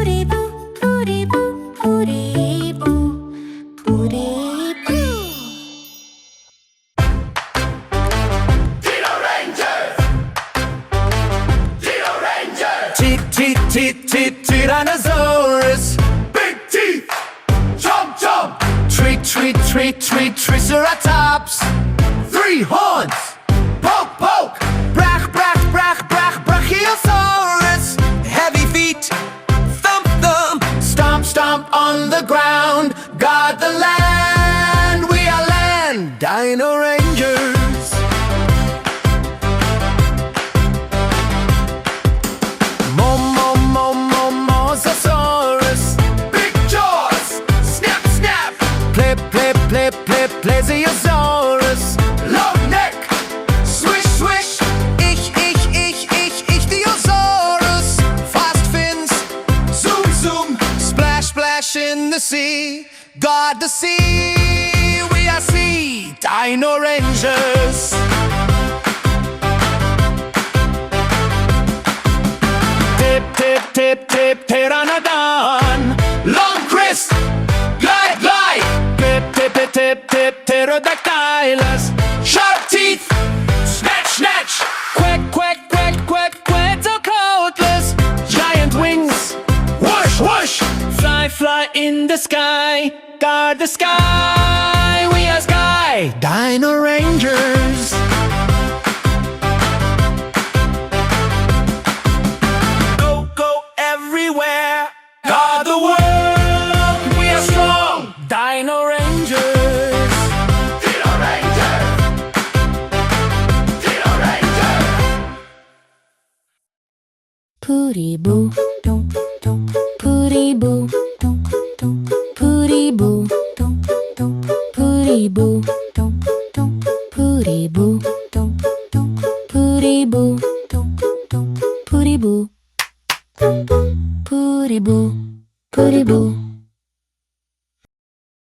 Puriboo, Puriboo, Puriboo, Puriboo. Dino Rangers! Dino Rangers! Tyrannosaurus. Big teeth! Chomp chomp! Triceratops. 3 horns! Poke poke! Brachiosaurus. Heavy feet. Thump thump. Stomp stomp on the ground! Guard the land. We are land Dino Rangers. Mosasaurus. Big jaws! Snap snap! Plesiosaurus. Long neck! Swish swish! Ichthyosaurus. Fast fins. Zoom zoom! Splash splash in the sea. Guard the sea. We are sea Dino Rangers. Tip Pteranodon. Long crest! Glide glide! Pterodactylus. Sharp teeth! Snatch snatch! Quetzalcoatlus. Giant wings. Whoosh whoosh! Fly in the sky. Guard the sky. We are sky Dino Rangers. Go everywhere. Guard the world! We are strong! Dino Rangers. Dino Rangers! Dino Rangers! Puriboo, dum dum. Puriboo, dum dum. Puriboo, dum dum. Puriboo, dum dum. Puriboo, dum dum. Puriboo, dum dum. Puriboo, dum dum. Puriboo, Puriboo.